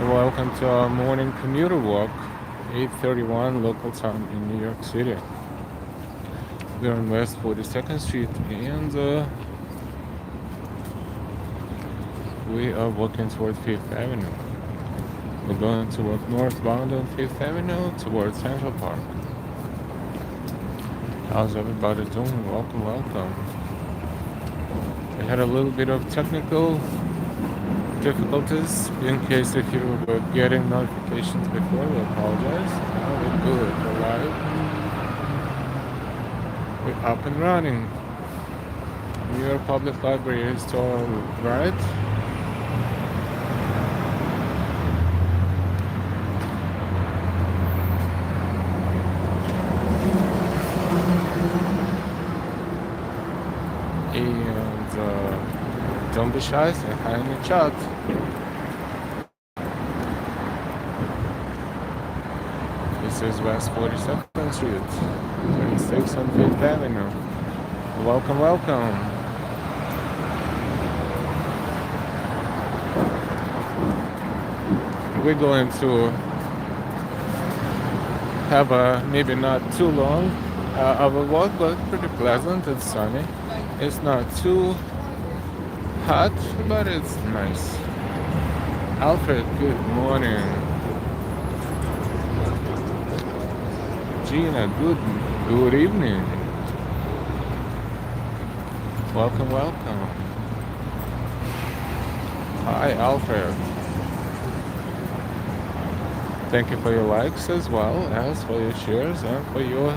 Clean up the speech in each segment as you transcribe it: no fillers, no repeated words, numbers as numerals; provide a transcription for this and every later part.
Welcome to our morning commuter walk, 8:31 local time in New York City. We're on West 42nd Street and we are walking toward 5th Avenue. We're going to walk northbound on 5th Avenue towards Central Park. How's everybody doing? Welcome, welcome. We had a little bit of technical difficulties. In case if you were getting notifications before, we apologize. Now we're good. We're live. We're up and running. New York Public Library is to our right. And don't be shy, say hi in the chat. This is West 42nd Street, 26 on 5th Avenue. Welcome, welcome. We're going to have a maybe not too long of a walk, but pretty pleasant. It's sunny. It's not too hot, but it's nice. Alfred, good morning. Gina, good evening. Welcome, welcome. Hi, Alfred. Thank you for your likes as well as for your shares and for your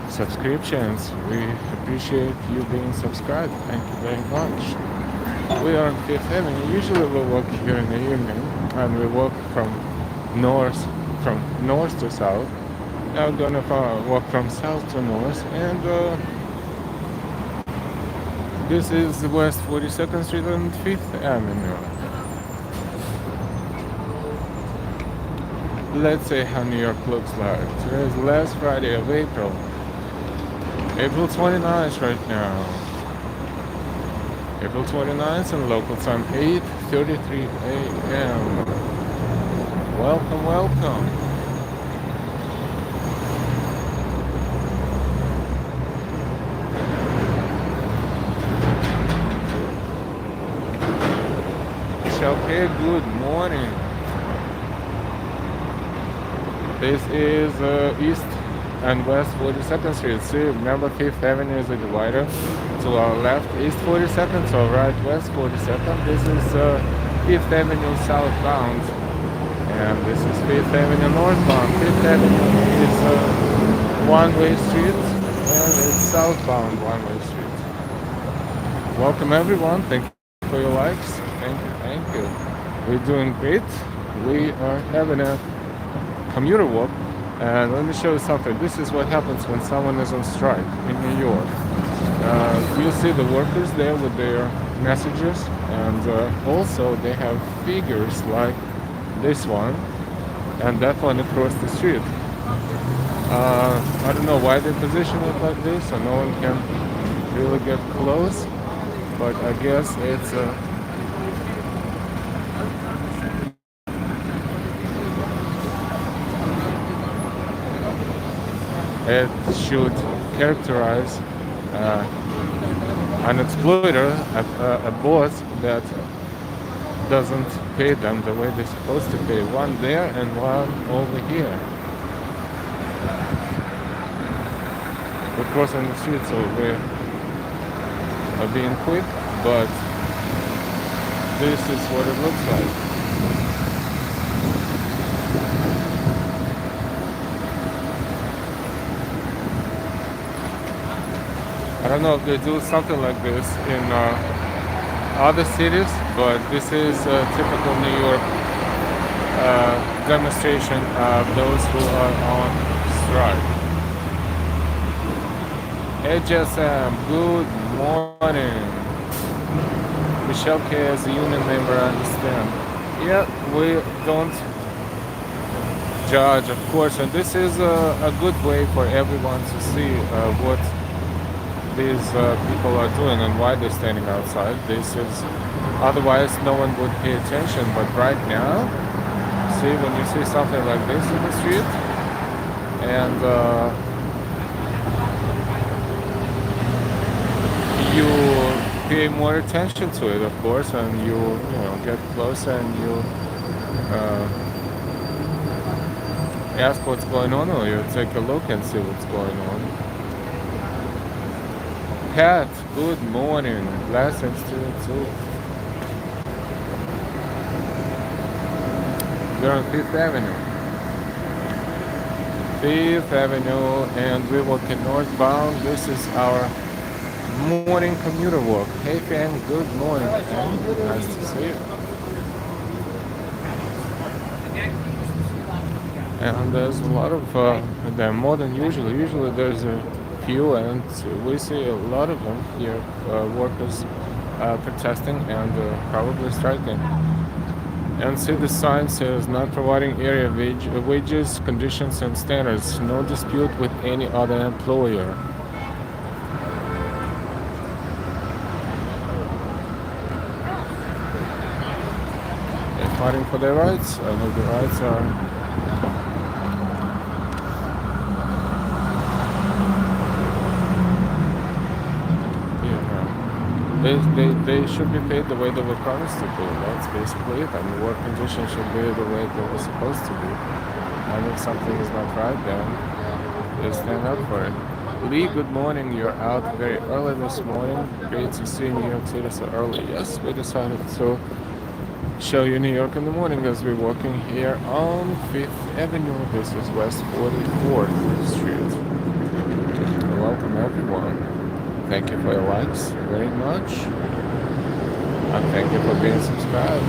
subscriptions. We appreciate you being subscribed. Thank you very much. We are on 5th Avenue. Usually we walk here in the evening and we walk from north to south. Now we're gonna walk from south to north, and this is West 42nd Street and 5th Avenue. Let's see how New York looks like. Today is the last Friday of April. April 29th right now. April 29th and local time 8:33 a.m. Welcome, welcome. Okay, good morning. This is East and West 42nd Street. See, remember 5th Avenue is a divider. To our left, East 42nd, to our right, West 42nd. This is 5th Avenue southbound. And this is 5th Avenue northbound. 5th Avenue is a one-way street, and it's southbound one-way street. Welcome everyone. Thank you for your likes. Thank you. We're doing great. We are having a commuter walk, and let me show you something. This is what happens when someone is on strike in New York. You see the workers there with their messages, and also they have figures like this one and that one across the street. I don't know why they position it like this, so no one can really get close, but I guess it's it should characterize an exploiter, a boss that doesn't pay them the way they're supposed to pay. One there and one over here. We're crossing the street, so we're being quick, but this is what it looks like. I don't know if they do something like this in other cities, but this is a typical New York demonstration of those who are on strike. HSM, good morning. Michelle K as a union member, I understand. Yeah, we don't judge, of course, and this is a good way for everyone to see what these people are doing and why they're standing outside. This is, otherwise no one would pay attention, but right now see when you see something like this in the street, and you pay more attention to it, of course, and you know, get closer and you ask what's going on, or you take a look and see what's going on. Pat, good morning. Blessings to you too. We're on 5th Avenue. 5th Avenue, and we're walking northbound. This is our morning commuter walk. Hey fam, good morning. Nice to see you. And there's a lot of, there are more than usually. Usually there's a few, and we see a lot of them here, workers protesting and probably striking. And see the sign says not providing area wages, conditions and standards. No dispute with any other employer. They're fighting for their rights. I know the rights are They should be paid the way they were promised to be. That's basically it. I mean, work conditions should be the way they were supposed to be. And if something is not right, then they stand up for it. Lee, good morning. You're out very early this morning. Great to see New York City so early. Yes, we decided to show you New York in the morning as we're walking here on 5th Avenue. This is West 44th Street. Welcome, everyone. Thank you for your likes very much. And thank you for being subscribed.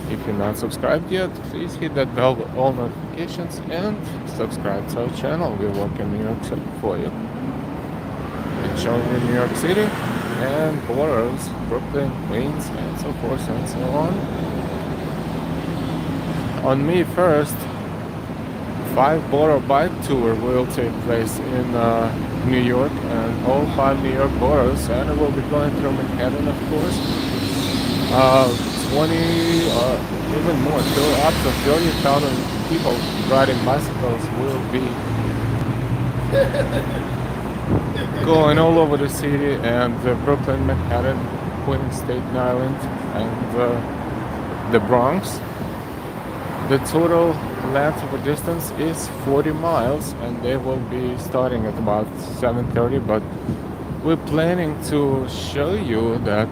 If you're not subscribed yet, please hit that bell with all notifications and subscribe to our channel. We're working New York City for you. It's showing you New York City and boroughs, Brooklyn, Queens, and so forth and so on. On May 1st, 5 borough bike tour will take place in New York, and all 5 New York boroughs, and it will be going through Manhattan, of course. 20, even more, up to 30,000 people riding bicycles will be going all over the city, and Brooklyn, Manhattan, Queens, Staten Island, and the Bronx. The total length of a distance is 40 miles, and they will be starting at about 7:30, but we're planning to show you that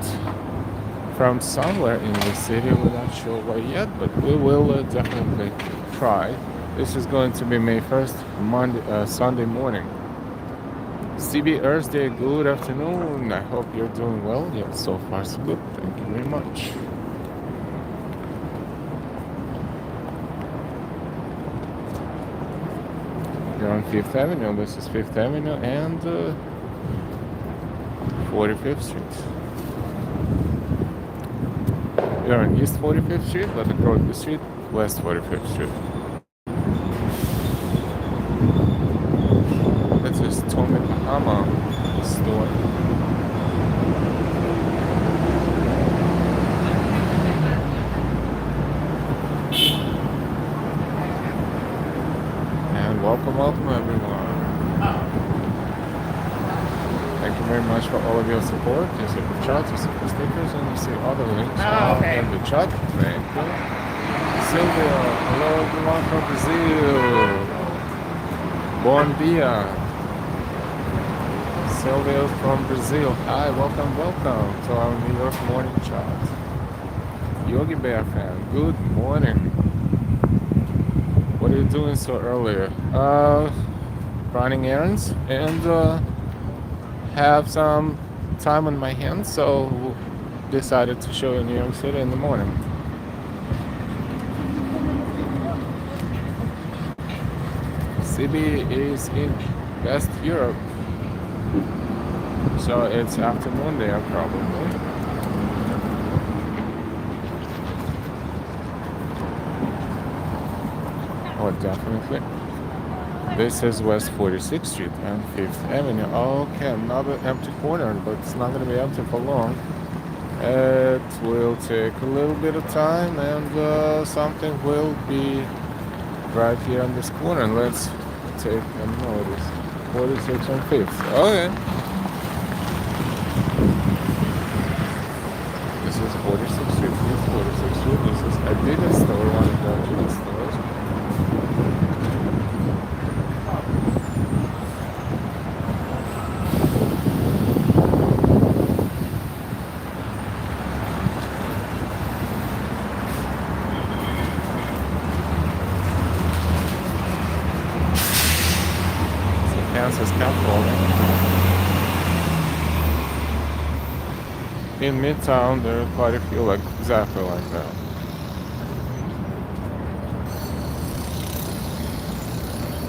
from somewhere in the city. We're not sure where yet, but we will definitely try. This is going to be May 1st, Sunday morning. CB Thursday, good afternoon. I hope you're doing well. Yeah, so far so good. Thank you very much. You're on 5th Avenue. This is 5th Avenue and 45th Street. You're on East 45th Street, let it cross the street, West 45th Street. This is Tommy Bahama store. And welcome everyone. Thank you very much for all of your support. You see the chat, you see the stickers, and you see other links in the chat. Thank you. Sylvia, hello everyone from Brazil. Bom dia. Sylvia from Brazil. Hi, welcome to our New York morning chat. Yogi Bear fan, good morning. What are you doing so early? Running errands and have some time on my hands, so decided to show you New York City in the morning. CB is in West Europe, so it's afternoon there probably. Oh, definitely. This is West 46th Street and 5th Avenue. Okay, another empty corner, but it's not gonna be empty for long. It will take a little bit of time, and something will be right here on this corner. Let's take a notice. 46 and 5th. Okay. This is 46th Street. This is 46th Street. This is Adidas store, one of the Adidas stores. Kansas scaffolding. In Midtown, there are quite a few like exactly like that.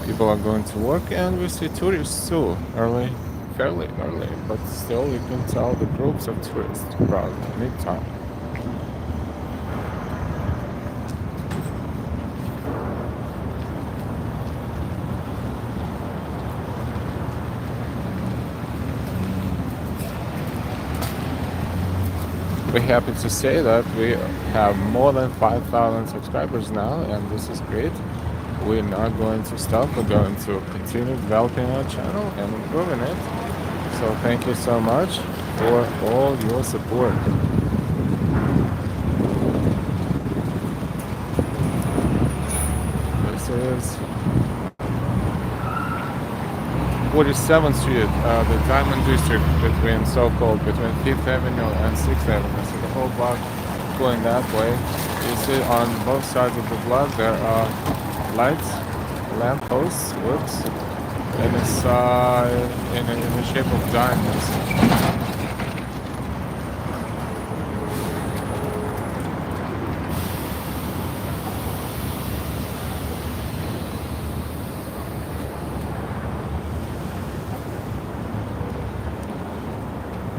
People are going to work, and we see tourists too, fairly early, but still you can tell the groups of tourists around Midtown. We're happy to say that we have more than 5,000 subscribers now, and this is great. We're not going to stop. We're going to continue developing our channel and improving it. So thank you so much for all your support. This is 47th Street, the Diamond District between 5th Avenue and 6th Avenue. So the whole block going that way. You see on both sides of the block there are lights, lamp posts, and it's in the shape of diamonds.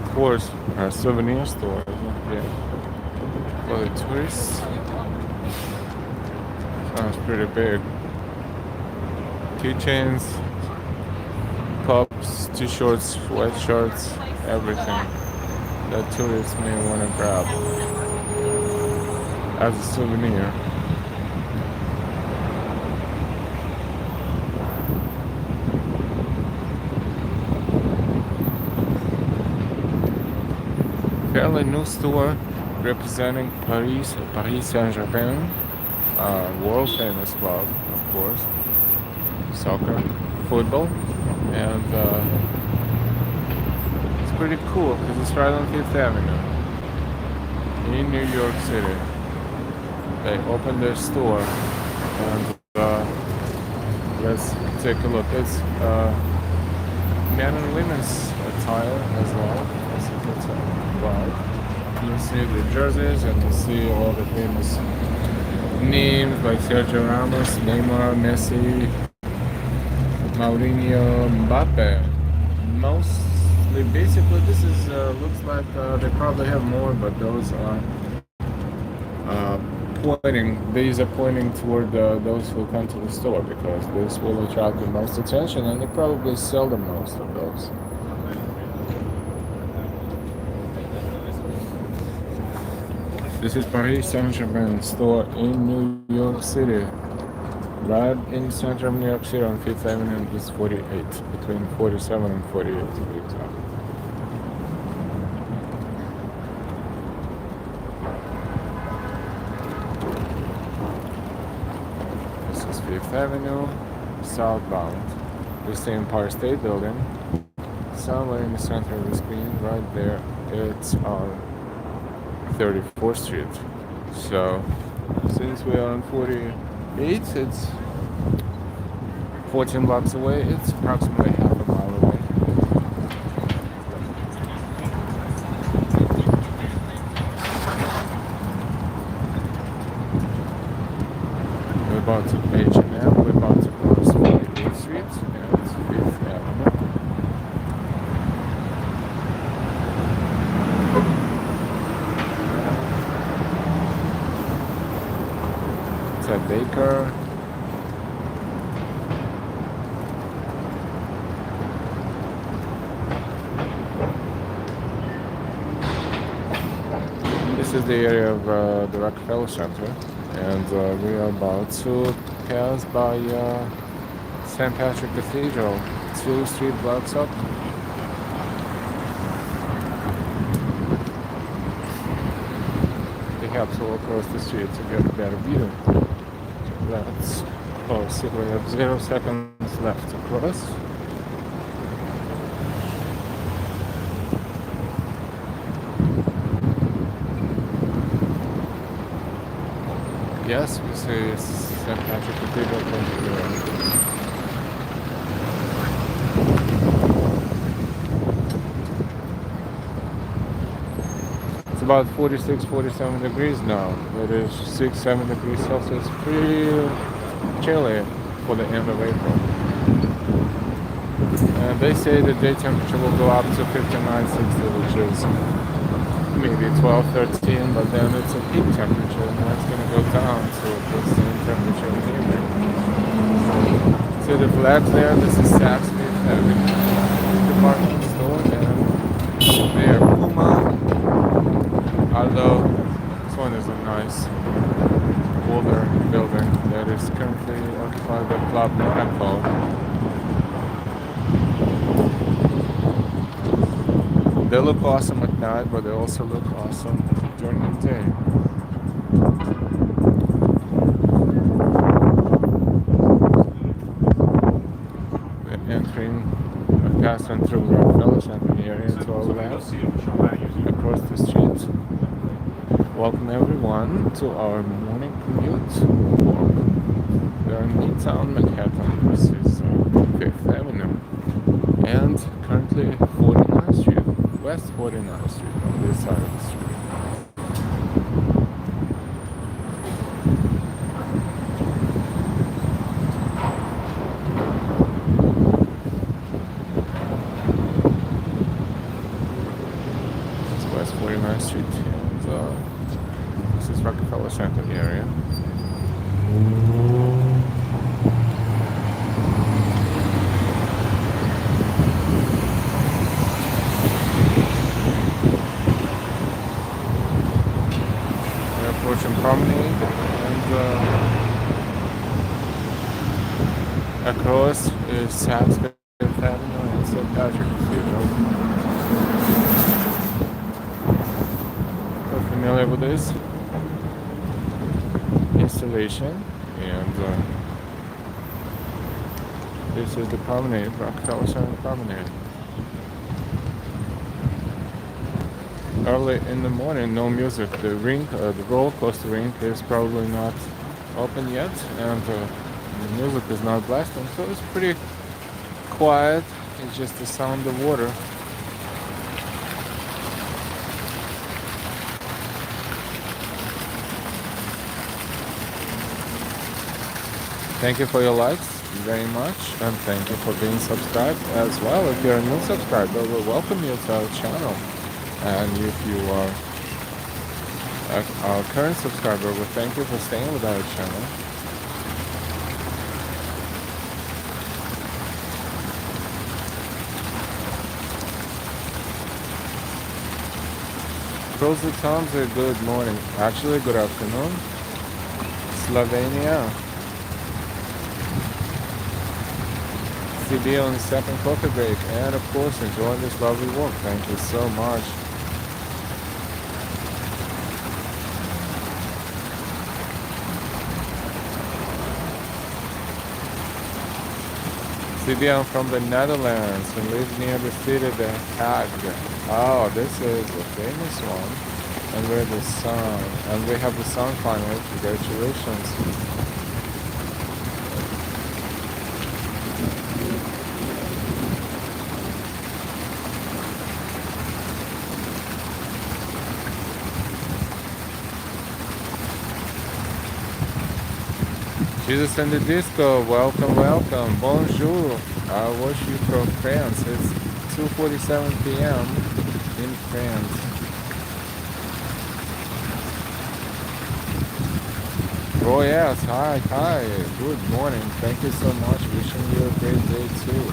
Of course, our souvenir store for the tourists. Sounds pretty big. Keychains, cups, t-shirts, sweatshirts, everything that tourists may want to grab as a souvenir. Fairly new store representing Paris Saint-Germain, world famous club, of course, soccer, football, and it's pretty cool because it's right on 5th Avenue in New York City. They opened their store, and let's take a look. It's men and women's attire as well. But you see the jerseys and you see all the famous names like Sergio Ramos, Neymar, Messi, Mourinho, Mbappe. Mostly, basically, this is looks like they probably have more, but those are pointing. These are pointing toward those who come to the store because this will attract the most attention, and they probably sell the most of those. This is Paris Saint-Germain store in New York City. Right in center of New York City on 5th Avenue, and this 48, between 47 and 48 to be exact. This is 5th Avenue, Southbound. This is the Empire State Building. Somewhere in the center of the screen, right there, it's on 34th Street. So since we are on 48, it's 14 blocks away. It's approximately half a mile away. We're about to H&M. We're about to cross 48th Street and 5th Avenue. Baker. is the area of the Rockefeller Center, and we are about to pass by St. Patrick Cathedral, 2 street blocks up. We have to walk across the street to get a better view. Let's close it. We have 0 seconds left to cross. Yes, we see St. Patrick Cathedral from here. It's about 46, 47 degrees now. It is 6, 7 degrees Celsius. Pretty chilly for the end of April. And they say the day temperature will go up to 59, 60, which is maybe 12, 13, but then it's a peak temperature, and then it's going to go down to the same temperature in the evening. See the flags there? This is Saks Fifth Avenue department store, and there Puma. Although this one is a nice older building that is currently occupied by Club Monaco. They look awesome at night, but they also look awesome during the day. We're entering, passing through Rockefeller Center area to our left, across the street. Welcome everyone to our morning commute walk. We are in Midtown, Manhattan. This is 5th Avenue. And currently 49th Street. West 49th Street on this side of the street. This is West 49th Street, and this is Rockefeller Center area. Approaching Promenade, and across is Southbound Avenue and St. Patrick Cathedral. You're familiar with this installation, and this is the Promenade, Rockefeller Center Promenade. Early in the morning, no music. The rink, the roller coaster rink is probably not open yet, and the music is not blasting, so it's pretty quiet. It's just the sound of water. Thank you for your likes very much, and thank you for being subscribed as well. If you're a new subscriber, we'll welcome you to our channel. And if you are our current subscriber, we thank you for staying with our channel. Rosie Tomza, good morning. Actually, good afternoon. Slovenia. CB on the second coffee break. And of course, enjoy this lovely walk. Thank you so much. CB, I'm from the Netherlands and live near the city, The Hague. Oh, this is a famous one. And we're the sun. And we have the sun finally. Congratulations. Jesus and the Disco, welcome, welcome. Bonjour. I watch you from France. It's 2:47 p.m. in France. Oh yes, hi, good morning. Thank you so much. Wishing you a great day too.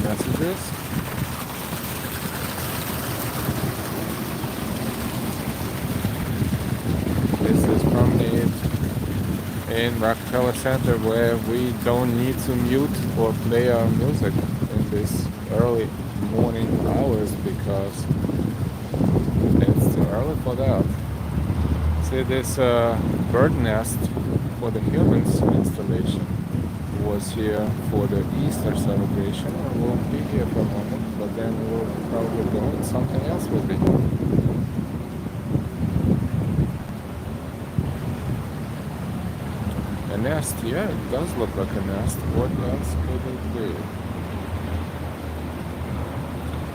messages. This is Promenade in Rockefeller Center, where we don't need to mute or play our music in this early morning hours because it's too early for that. See, this bird nest for the humans installation was here for the Easter celebration, and we'll be here for a moment, but then we'll probably go and something else will be here. A nest, yeah, it does look like a nest. What else could it be?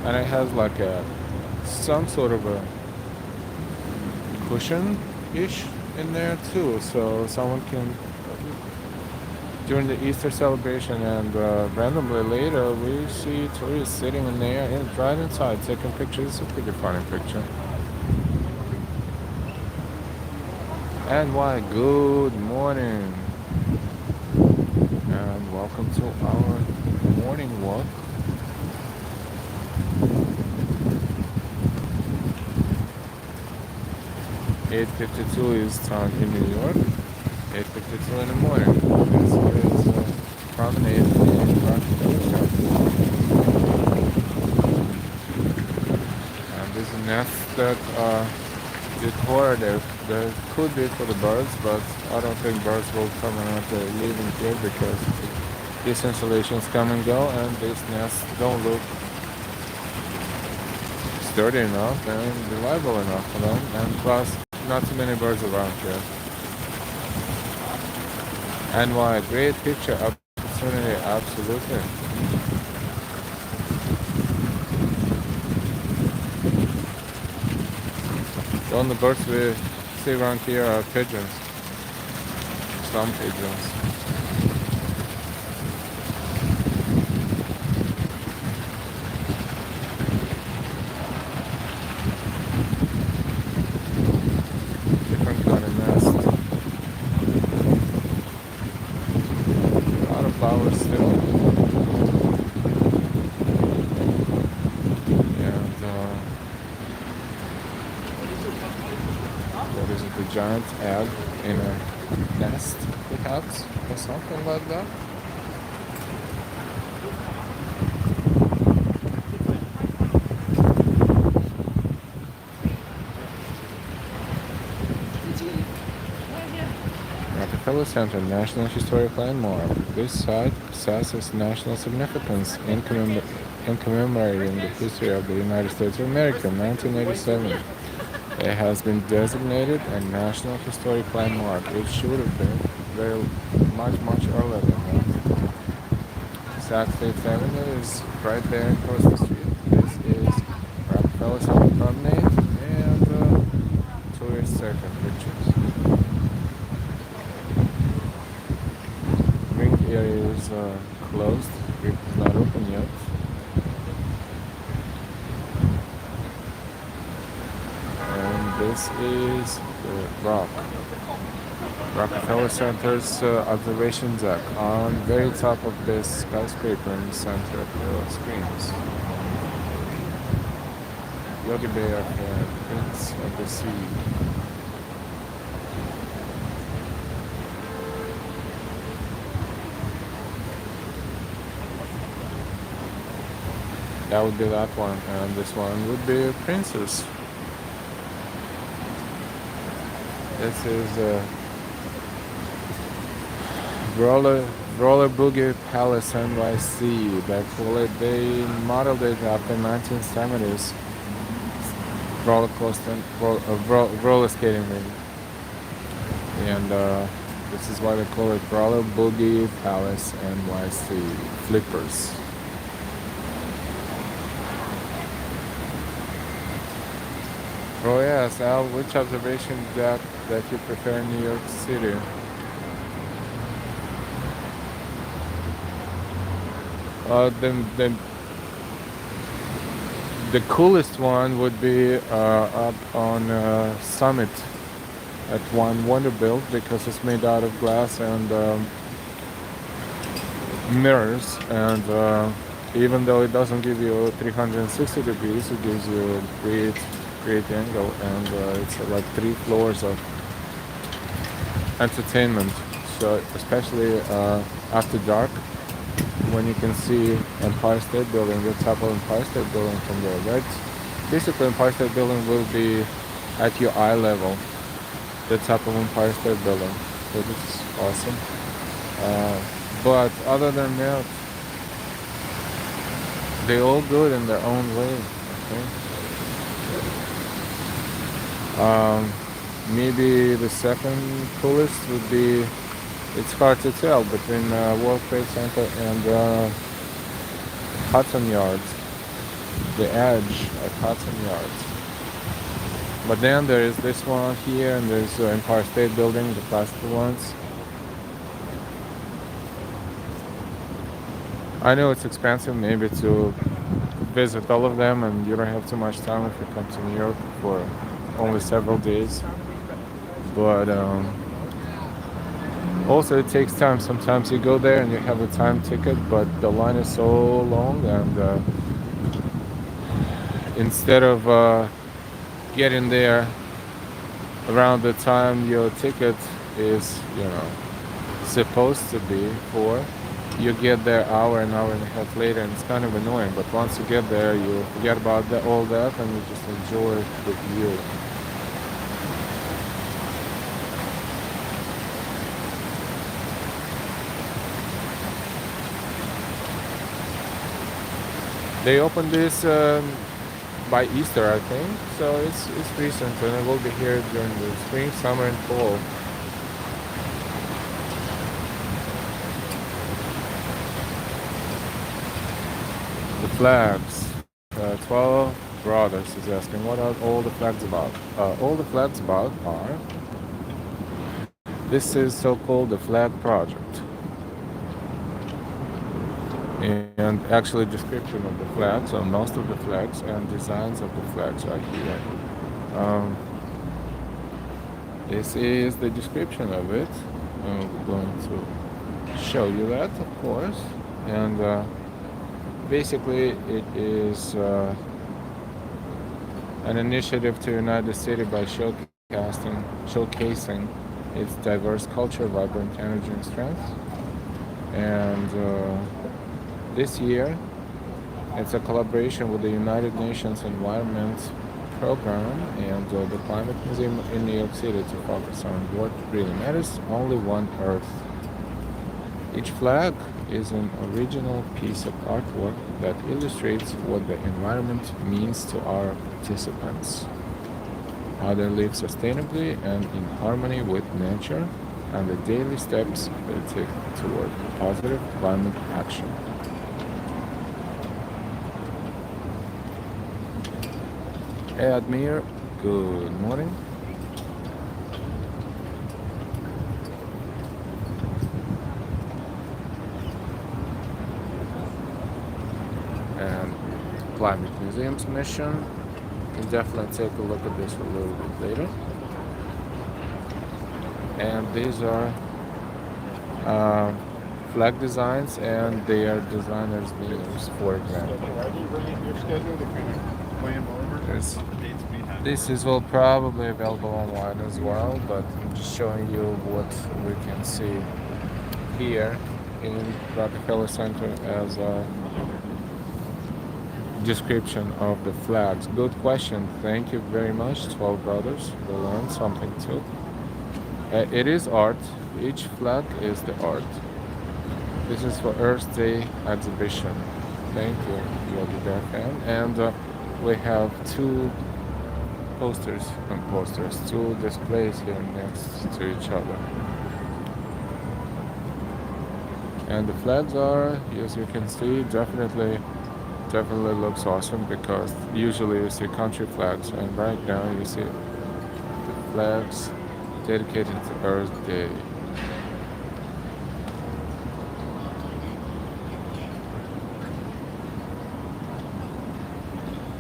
And it has like some sort of a cushion-ish in there too, so someone can, during the Easter celebration and randomly later, we see tourists sitting in there and right inside taking pictures. It's a pretty funny picture. And why, good morning. And welcome to our morning walk. (8:52) is time in New York. 8:52 in the morning. This is Promenade in Rockefeller Center. And there's a nest that decorative. That could be for the birds, but I don't think birds will come out living here because these installations come and go, and these nests don't look sturdy enough and reliable enough for them. And plus, not too many birds around here. And why, great picture opportunity, absolutely. The only birds we see around here are pigeons. Some pigeons. Different kind of nest. A lot of flowers still. And what is it, the giant egg in a nest, perhaps, or something like that? Rockefeller Center, National Historic Landmark. This site possesses national significance in commemorating the history of the United States of America, 1987. It has been designated a National Historic Landmark. It should have been very much earlier than that. South Fifth Avenue is right there across the street. This is Rockefeller Center Promenade and tourist circuit pictures. Ring area is closed. It's not open yet. This is the Rockefeller Center's observation deck on very top of this skyscraper in the center of the screens. Yogi Bear and Prince of the Sea. That would be that one, and this one would be Princess. This is Roller Boogie Palace NYC. They modeled it after 1970s roller skating ring, and this is why they call it Roller Boogie Palace NYC. Flippers. Oh yes, Al, which observation deck that you prefer in New York City? The coolest one would be up on Summit at One Wonderbilt because it's made out of glass and mirrors, and Even though it doesn't give you 360 degrees, it gives you great angle, and it's like 3 floors of entertainment. So especially after dark, when you can see Empire State Building, the top of Empire State Building from there, right? Basically, Empire State Building will be at your eye level, the top of Empire State Building. So this is awesome. But other than that, they all good in their own way. Okay. Maybe the second coolest would be, it's hard to tell between World Trade Center and Hudson Yards, the edge of Hudson Yards. But then there is this one here, and there's Empire State Building, the classical ones. I know it's expensive maybe to visit all of them, and you don't have too much time if you come to New York for only several days. But also it takes time. Sometimes you go there and you have a time ticket, but the line is so long, and instead of getting there around the time your ticket is, supposed to be for, you get there hour and a half later, and it's kind of annoying. But once you get there, you forget about all that, and you just enjoy the view. They opened this by Easter, I think, so it's recent, and it will be here during the spring, summer, and fall. The flags. 12 Brothers is asking, what are all the flags about? All the flags about are, this is so-called the flag project. And actually description of the flags, or most of the flags, and designs of the flags are here. This is the description of it. I'm going to show you that, of course. And basically it is an initiative to unite the city by showcasing its diverse culture, vibrant energy, and strength. And this year, it's a collaboration with the United Nations Environment Program and the Climate Museum in New York City to focus on what really matters, only one Earth. Each flag is an original piece of artwork that illustrates what the environment means to our participants, how they live sustainably and in harmony with nature, and the daily steps they take toward positive climate action. Hey Admir, good morning. And Climate Museum's mission. You can definitely take a look at this a little bit later. And these are flag designs and their designers' names, for example. This is all probably available online as well, but I'm just showing you what we can see here in Rockefeller Center as a description of the flags. Good question. Thank you very much, 12 Brothers. We'll learn something too. It is art. Each flag is the art. This is for Earth Day exhibition. Thank you, Yogi Bear fan. And we have two displays here next to each other. And the flags are, as you can see, definitely looks awesome, because usually you see country flags, and right now you see the flags dedicated to Earth Day.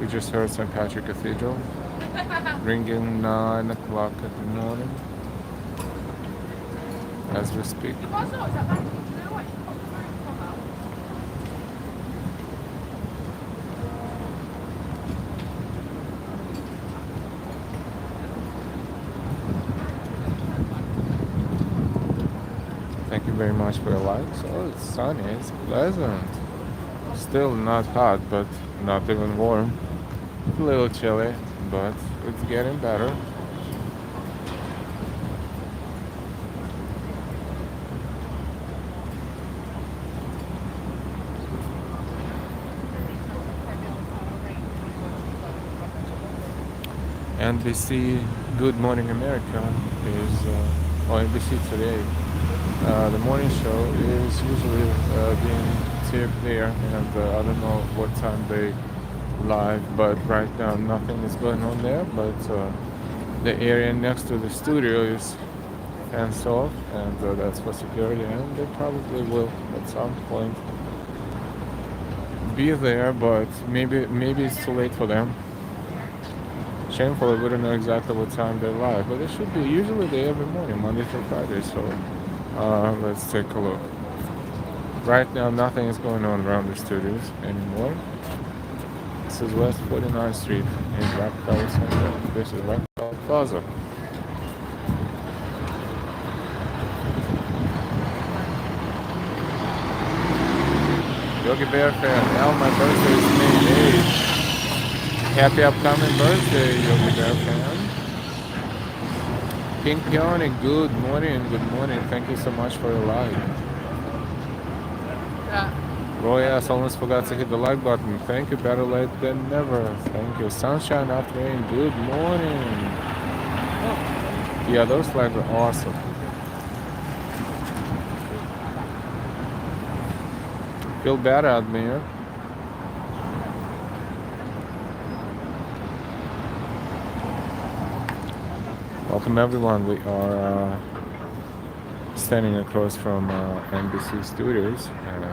We just heard St. Patrick Cathedral ringing 9 o'clock in the morning as we speak. you very much for your likes. Oh, it's sunny, it's pleasant. Still not hot, but not even warm. A little chilly, but it's getting better. NBC Good Morning America is, or NBC Today. The morning show is usually being taped there, and I don't know what time they live, but right now nothing is going on there. But the area next to the studio is fenced off, and that's for security, and they probably will at some point be there, but maybe it's too late for them. Shameful, we don't know exactly what time they're live, but they should be usually there every morning, Monday through Friday. So let's take a look. Right now, nothing is going on around the studios anymore. This is West 49th Street in Rockefeller Center. This is Rockefeller Plaza. Yogi Bear fan, Al, my birthday is May 8th. Happy upcoming birthday, Yogi Bear fan. Pink Peony, good morning, good morning. Thank you so much for your like. Roy S. almost forgot to hit the like button. Thank you, better late than never. Thank you. Sunshine after rain, good morning. Yeah, those flags are awesome. Feel bad out there. Welcome everyone. We are standing across from NBC Studios, and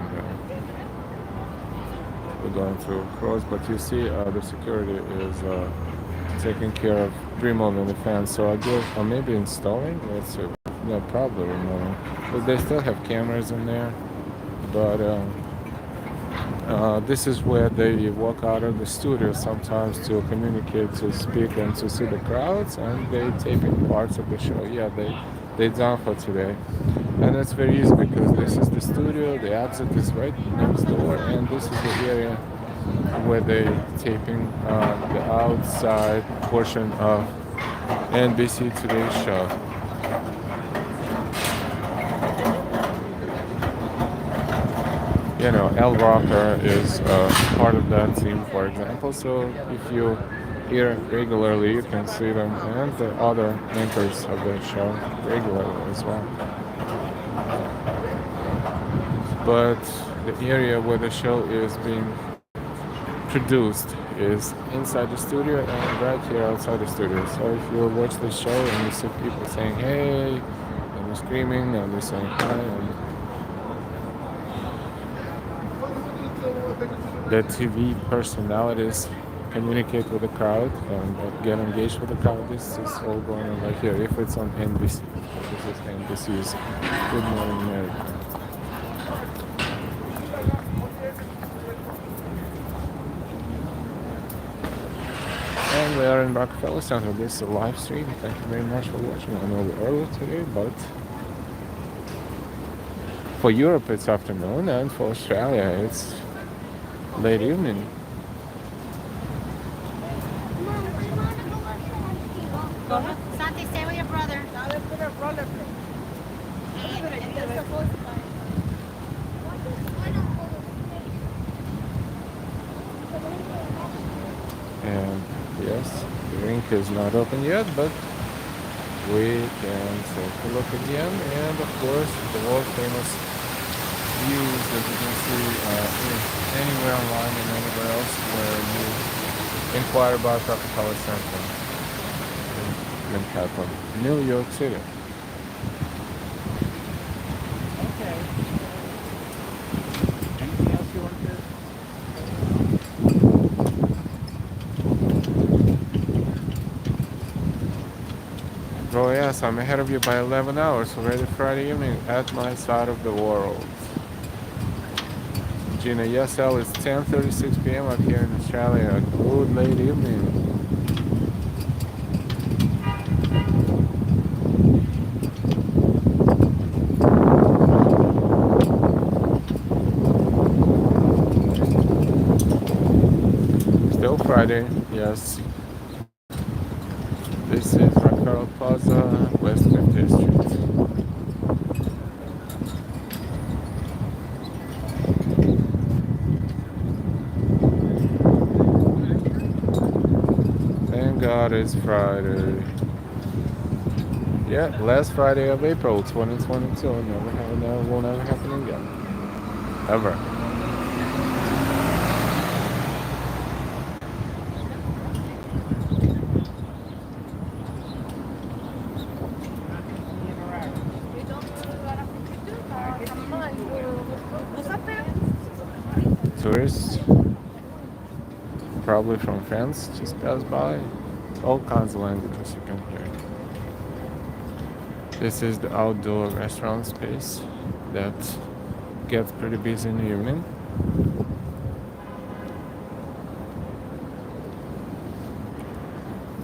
we're going to cross. But you see, the security is taking care of removing the fence. So I guess, or maybe installing. Let's see. No, probably removing. But they still have cameras in there. But this is where they walk out of the studio sometimes to communicate, to speak, and to see the crowds, and they taping parts of the show. Yeah, they done for today, and it's very easy because this is the studio. The exit is right next door, and this is the area where they taping the outside portion of NBC Today's show. You know, Al Rocker is part of that team, for example. So if you hear regularly, you can see them and the other anchors of the show regularly as well. But the area where the show is being produced is inside the studio and right here outside the studio. So if you watch the show and you see people saying hey, and they're screaming and they're saying hi, and the TV personalities communicate with the crowd and get engaged with the crowd. This is all going on right here. If it's on NBC, this is NBC's Good Morning America. And we are in Rockefeller Center. This is a live stream. Thank you very much for watching. I know we're early today, but for Europe it's afternoon, and for Australia it's late evening. Santi, stay with your brother. And yes, the rink is not open yet, but we can take a look again. And of course, the world famous views that you can see anywhere online and anywhere else where you inquire about Rockefeller Center in Manhattan, New York City. Okay. Anything else you want to do? Oh yes, I'm ahead of you by 11 hours, already Friday evening at my side of the world. Gina, yes, Al, it's 10:36 p.m. up here in Australia. Good late evening. Friday, yes. This is Rockefeller Plaza, West 50th Street. Thank God it's Friday. Yeah, last Friday of April 2022. Will never happen again. Ever. Tourists, probably from France, just pass by. All kinds of languages you can hear. This is the outdoor restaurant space that gets pretty busy in the evening.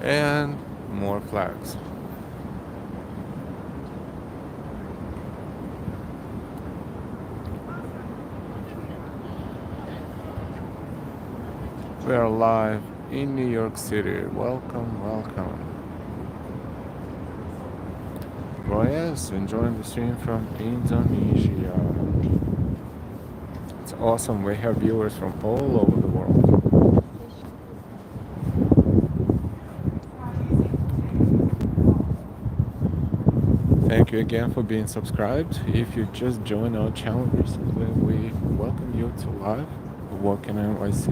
And more flags. We are live in New York City. Welcome, welcome. Oh yes, enjoying the stream from Indonesia. It's awesome. We have viewers from all over the world. Thank you again for being subscribed. If you just joined our channel recently, we welcome you to live work in NYC.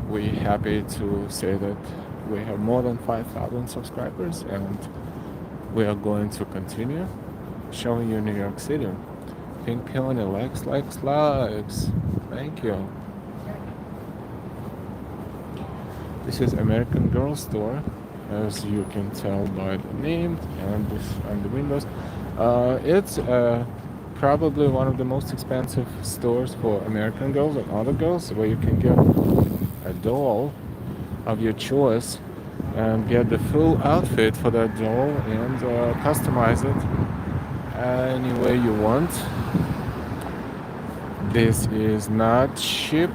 We're happy to say that we have more than 5,000 subscribers, and we are going to continue showing you New York City. Pink Peony likes. Thank you. This is American Girl Store, as you can tell by the name and the windows. It's probably one of the most expensive stores for American girls and other girls, where you can get a doll of your choice and get the full outfit for that doll and customize it any way you want. This is not cheap,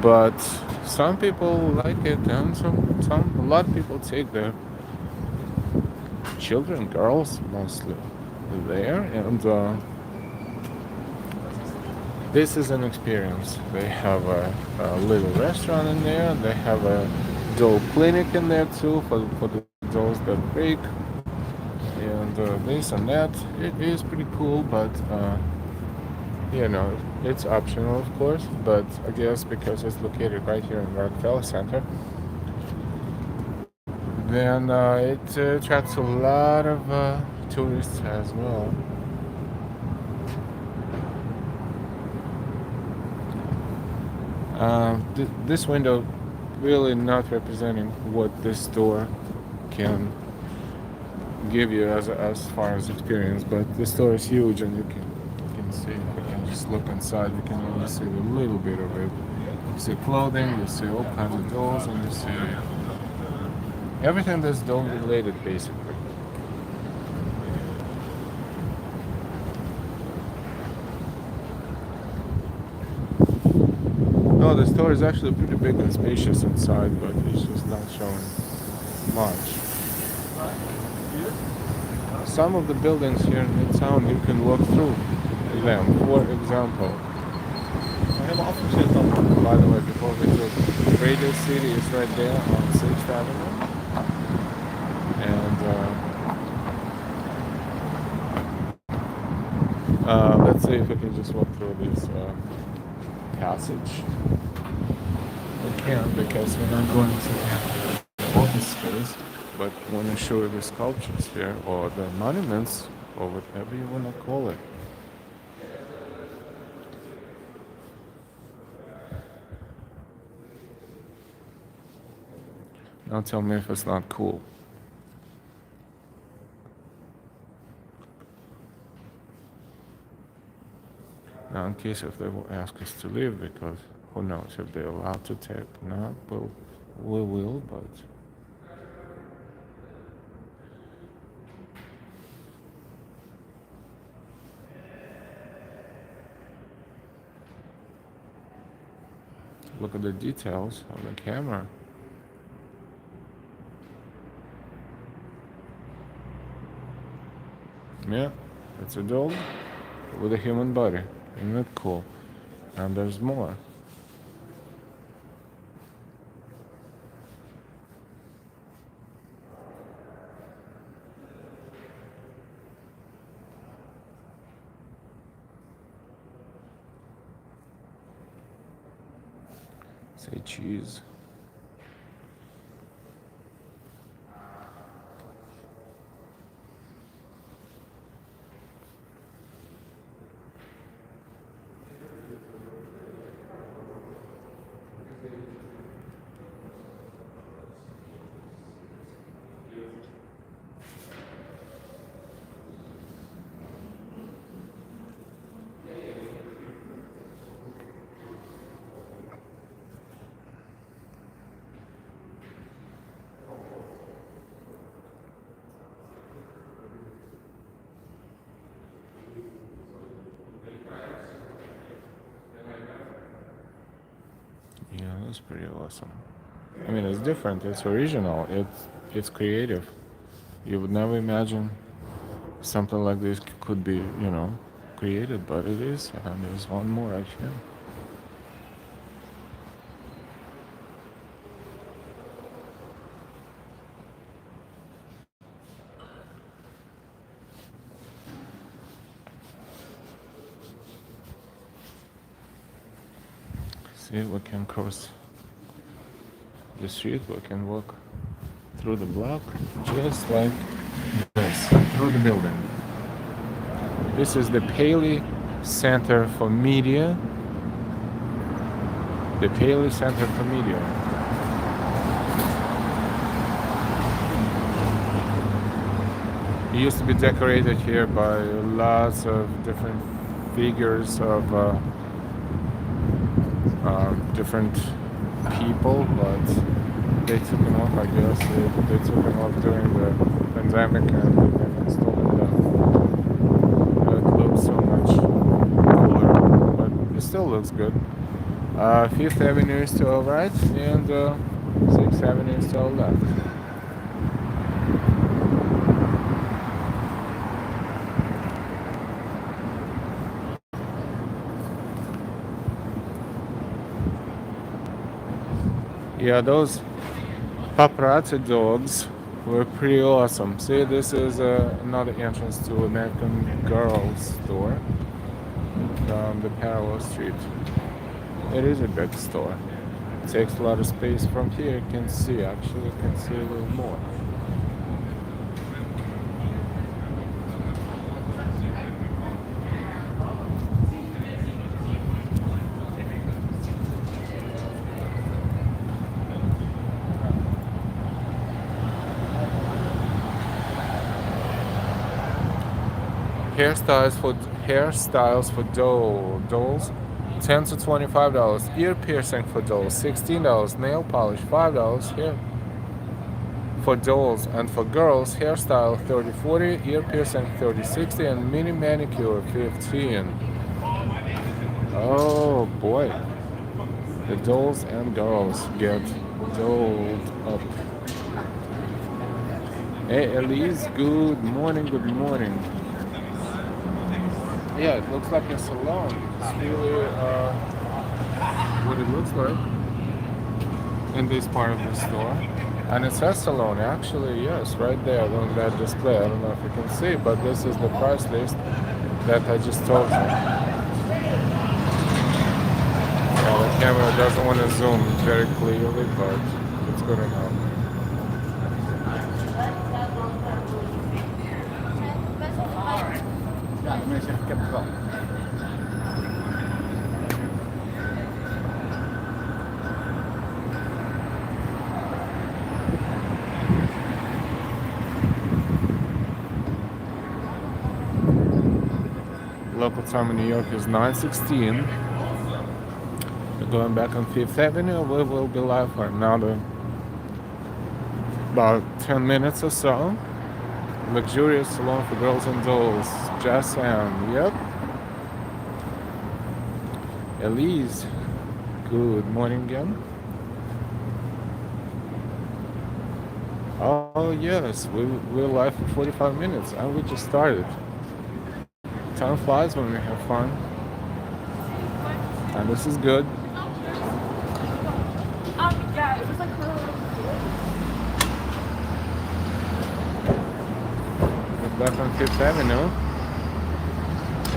but some people like it, and a lot of people take their children, girls mostly, there, and this is an experience. They have a little restaurant in there. They have a doll clinic in there too for the dolls that break, and this and that. It is pretty cool, but you know, it's optional, of course. But I guess because it's located right here in Rockefeller Center, then it attracts a lot of tourists as well. This window really not representing what this store can give you as far as experience, but the store is huge, and you can see, if you can just look inside, you can only see a little bit of it. You see clothing, you see all kinds of dolls, and you see everything that's doll related, basically. No, the store is actually pretty big and spacious inside, but it's just not showing much. Some of the buildings here in Midtown, you can walk through them. For example, by the way, before we do, Radio City is right there on 6th Avenue. And let's see if we can just walk through this passage. We can't, because we're not going to the office space, but I want to show you the sculptures here, or the monuments, or whatever you want to call it. Now tell me if it's not cool. Now, in case if they will ask us to leave, because who knows if they're allowed to tape or not, well, we will, but Look at the details of the camera. Yeah, it's a dog with a human body. Isn't it cool? And there's more. Say cheese. Yeah, that's pretty awesome. I mean, it's different. It's original. It's creative. You would never imagine something like this could be, created, but it is. And there's one more right here. See, we can cross the street. We can walk through the block, just like this, through the building. This is the Paley Center for Media. The Paley Center for Media. It used to be decorated here by lots of different figures of different people, but they took them off, I guess. They took them off during the pandemic and they installed them. It looks so much cooler, but it still looks good. 5th Avenue is to our right and 6th Avenue is to our left. Yeah, those paparazzi dogs were pretty awesome. See, this is another entrance to American Girl store down the parallel street. It is a big store. It takes a lot of space from here. You can see, actually, you can see a little more. Hairstyles for dolls, $10 to $25. Ear piercing for dolls, $16. Nail polish, $5. Hair for dolls and for girls, hairstyle $30, $40. Ear piercing $30, $60, and mini manicure $15. Oh boy, the dolls and girls get dolled up. Hey Elise, good morning, good morning. Yeah, it looks like a salon. It's really what it looks like in this part of the store. And it says salon, actually, yes, right there on that display. I don't know if you can see, but this is the price list that I just told you. Yeah, the camera doesn't want to zoom very clearly, but it's good enough. Local time in New York is 9:16. We're going back on 5th Avenue. We will be live for another about 10 minutes or so. Luxurious salon for girls and dolls. Just Sam. Yep. Elise. Good morning again. Oh yes, we're live for 45 minutes and we just started. Time flies when we have fun. And this is good. We're back on Fifth Avenue.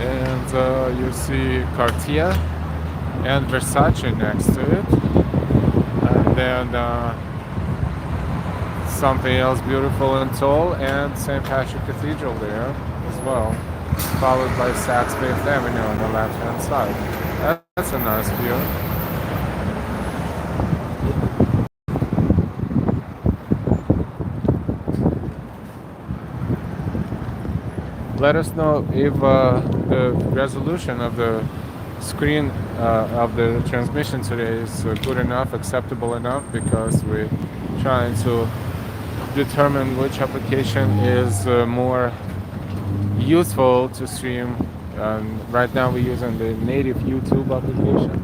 And you see Cartier and Versace next to it. And then something else beautiful and tall, and St. Patrick Cathedral there as well, followed by Saks Fifth Avenue on the left-hand side. That's a nice view. Let us know if the resolution of the screen of the transmission today is good enough, acceptable enough, because we're trying to determine which application is more useful to stream. Right now we're using the native YouTube application.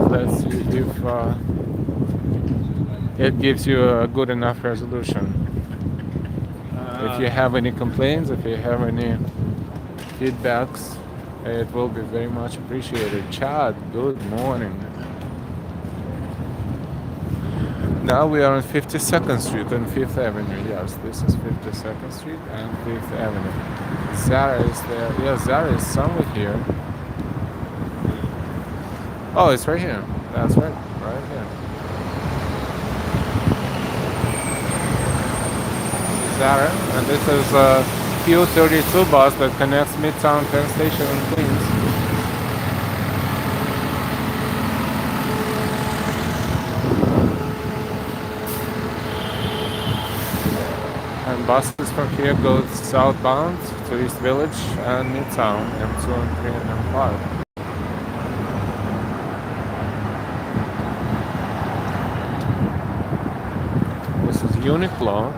Let's see if it gives you a good enough resolution. If you have any complaints, if you have any feedbacks, it will be very much appreciated. Chad, good morning. Now we are on 52nd Street and 5th Avenue. Yes, this is 52nd Street and 5th Avenue. Zara is there. Yeah, Zara is somewhere here. Oh, it's right here. That's right. Right here. Zara, and this is a Q32 bus that connects Midtown Penn Station and Queens. And buses from here go southbound to East Village and Midtown, M2 and 3 and M5. This is Uniqlo.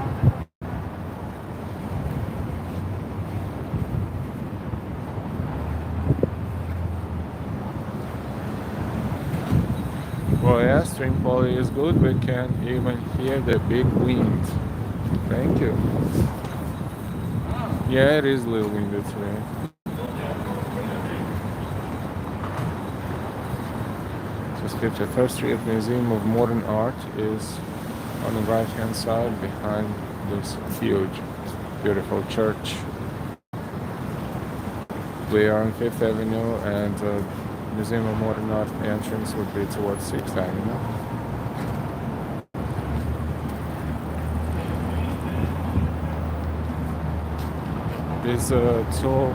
Oh yeah, string quality is good. We can even hear the big wind. Thank you. Yeah, it is a little windy today. Just 53rd Street Museum of Modern Art is on the right hand side behind this huge, beautiful church. We are on 5th Avenue and Museum of Modern Art entrance would be towards 6th Avenue. There's a tall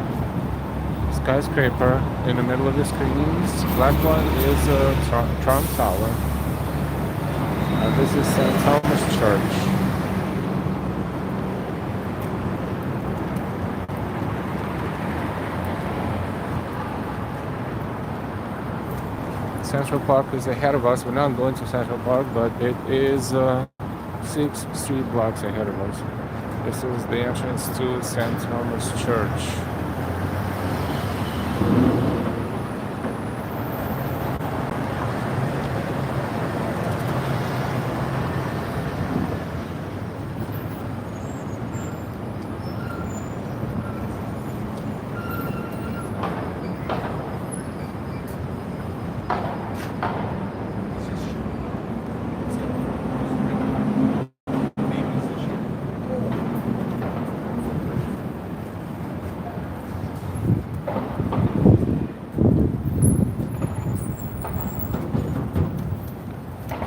skyscraper in the middle of the screens. Black one is Trump Tower. This is St. Thomas Church. Central Park is ahead of us. We're not going to Central Park, but it is 6 street blocks ahead of us. This is the entrance to St. Thomas Church.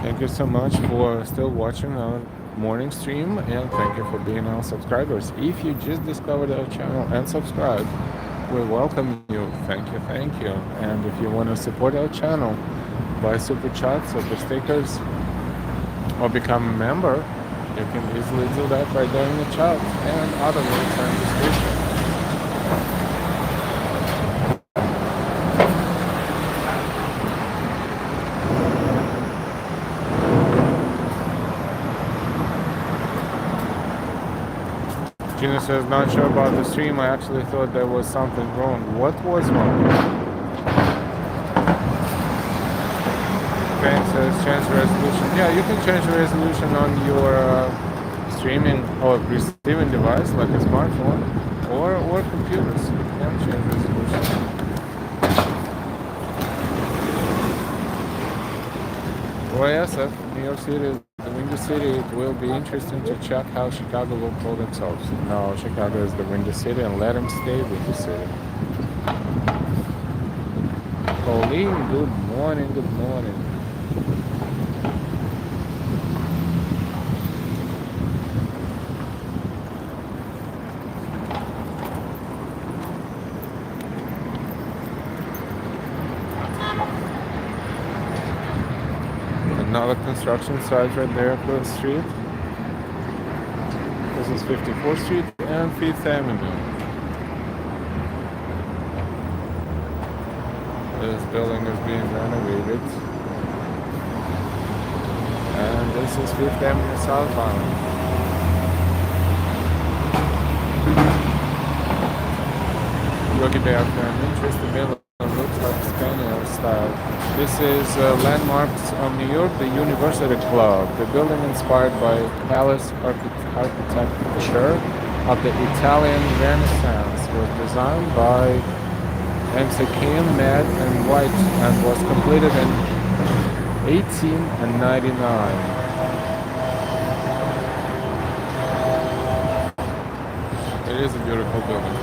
Thank you so much for still watching our morning stream, and thank you for being our subscribers. If you just discovered our channel and subscribed, we welcome you. Thank you, thank you. And if you want to support our channel by Superchat, Superstickers, or become a member, you can easily do that right there in the chat and other links in the description. Gina says, not sure about the stream. I actually thought there was something wrong. What was wrong? Frank says change resolution. Yeah, you can change the resolution on your streaming or receiving device like a smartphone or computers. You can change resolution. OISF, New York City is the windy city. It will be interesting to check how Chicago will call themselves. No, Chicago is the windy city and let them stay windy city. Pauline, good morning, good morning. Another construction site right there across the street. This is 54th Street and 5th Avenue. This building is being renovated. And this is 5th Avenue Southbound. Yogi Bear fan, interesting building, looks like Spanish style. This is landmarks of New York, the University Club. The building inspired by palace architecture of the Italian Renaissance was designed by MC Kim, Mad and White and was completed in 1899. It is a beautiful building.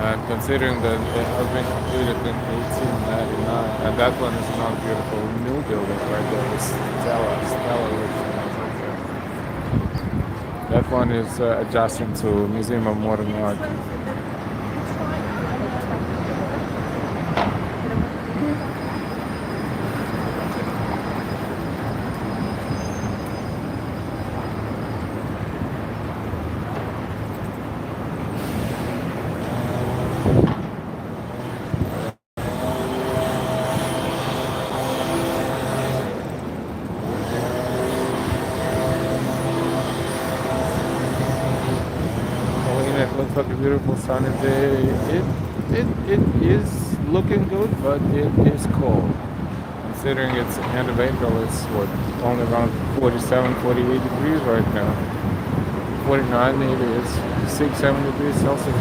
And considering that it has been completed in 1899, and that one is not beautiful new building right there, it's Stella right there. That one is adjacent to Museum of Modern Art. Like a beautiful sunny day. It is looking good, but it is cold. Considering it's the end of April, it's what, only around 47, 48 degrees right now. 49 maybe is 6, 7 degrees Celsius.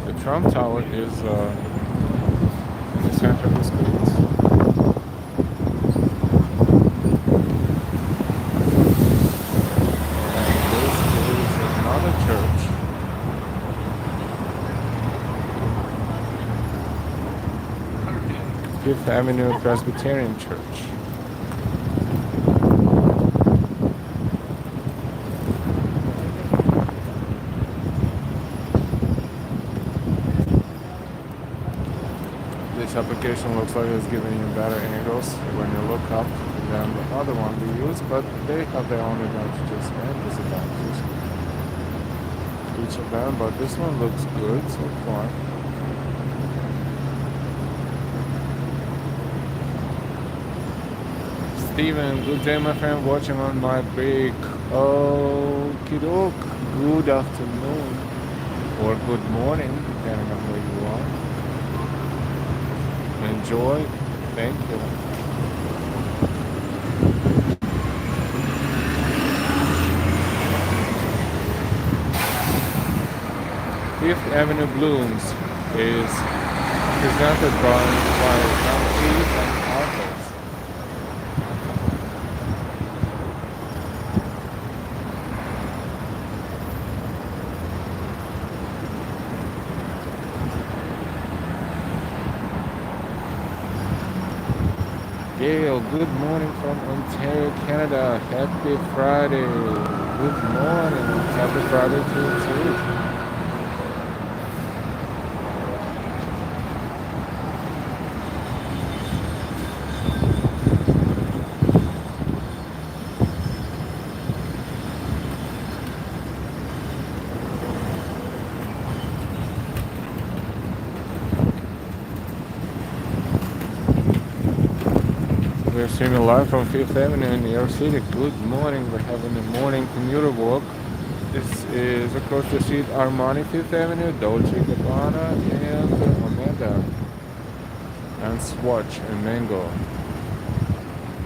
The Trump Tower is in the center of the streets. Fifth Avenue Presbyterian Church. This application looks like it's giving you better angles when you look up than the other one we use, but they have their own advantages and disadvantages. Each of them, but this one looks good so far. Steven, good day my friend, watching on my break. Okie doke, good afternoon or good morning, depending on where you are. Enjoy, thank you. Fifth Avenue Blooms is presented by Commute and Outlets. Gail, good morning from Ontario, Canada. Happy Friday. Good morning. Happy Friday to you too. We're streaming live from Fifth Avenue in New York City. Good morning. We're having a morning commuter walk This is across the street Armani Fifth Avenue, Dolce Gabbana, and Omega, and Swatch and Mango.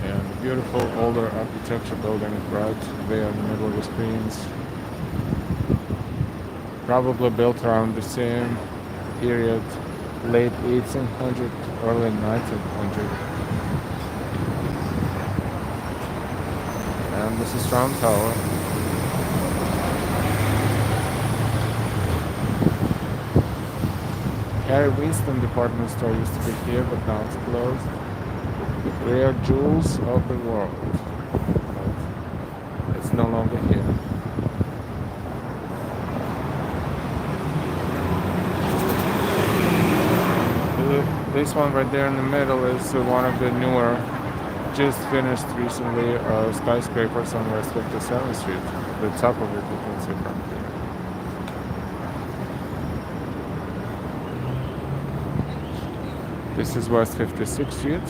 And beautiful older architecture building right there in the middle of the screens. Probably built around the same period, late 1800, early 1900. And this is Trump Tower. Harry Winston department store used to be here, but now it's closed. Rare jewels of the world. But it's no longer here. This one right there in the middle is one of the newer, just finished recently, skyscrapers on West 57th Street. The top of it you can see from here. This is West 56th Street.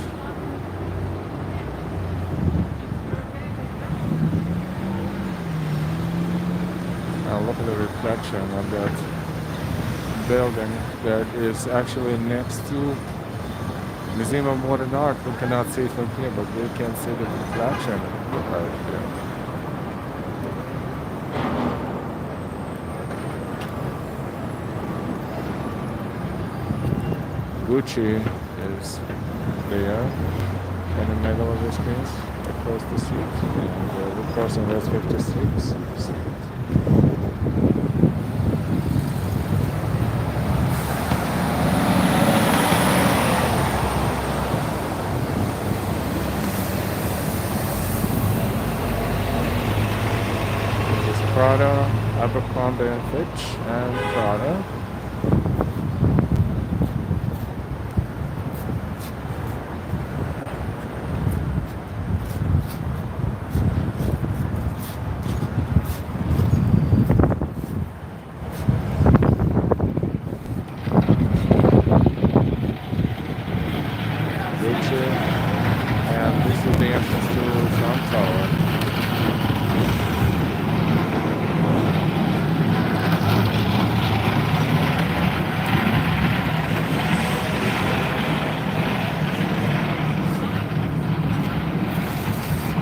Now look at the reflection of that building that is actually next to Museum of Modern Art. We cannot see it from here, but we can see the reflection right here. Gucci is there in the middle of the screens across the street, and we're crossing West 56th Street. Prada, Abercrombie and Fitch, and Prada. Gucci, and this is the entrance to Trump Tower.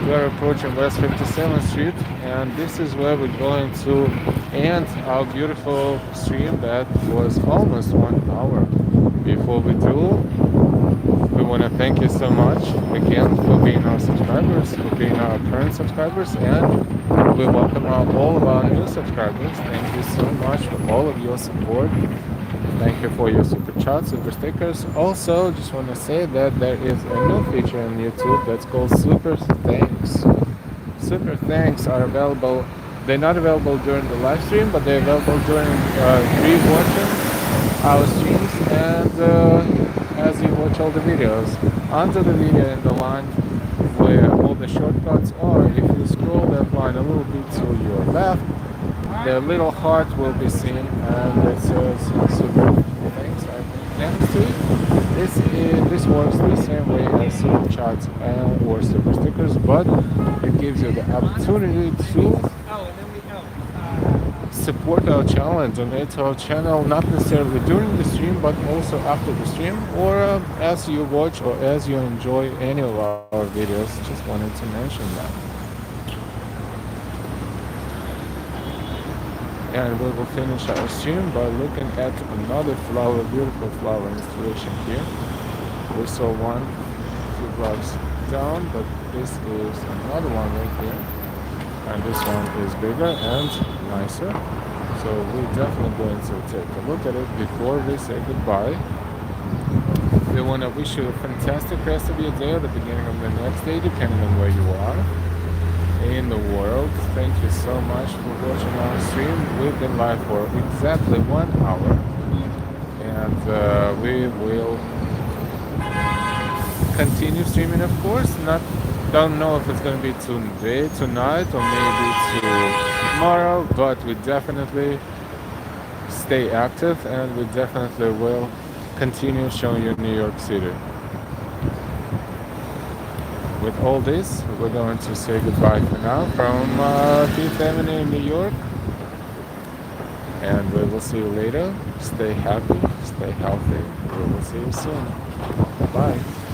We are approaching West 57th Street, and this is where we're going to end our beautiful stream that was almost 1 hour. Before we do, we want to thank you so much again for being our subscribers, for being our current subscribers, and we welcome all of our new subscribers. Thank you so much for all of your support. Thank you for your super chats, super stickers. Also, just want to say that there is a new feature on YouTube that's called Super Thanks. Super Thanks are available. They're not available during the live stream, but they're available during re-watching our streams and as you watch all the videos. Under the video in the line where all the shortcuts are, if you scroll that line a little bit to your left, the little heart will be seen, and it says Super Thanks. I think next to it. This works the same way as super chats or super stickers, but it gives you the opportunity to support our channel and donate to our channel, not necessarily during the stream, but also after the stream, or as you watch or as you enjoy any of our videos. Just wanted to mention that. And we will finish our stream by looking at another flower, beautiful flower installation here. We saw one a few blocks down, but this is another one right here. And this one is bigger and nicer. So we're definitely going to take a look at it before we say goodbye. We want to wish you a fantastic rest of your day or the beginning of the next day, depending on where you are in the world. Thank you so much for watching our stream. We've been live for exactly 1 hour, and we will continue streaming, of course. Don't know if it's going to be today, tonight, or maybe tomorrow, but we definitely stay active, and we definitely will continue showing you New York City. With all this, we're going to say goodbye for now from Fifth Avenue in New York. And we will see you later. Stay happy, stay healthy. We will see you soon. Bye.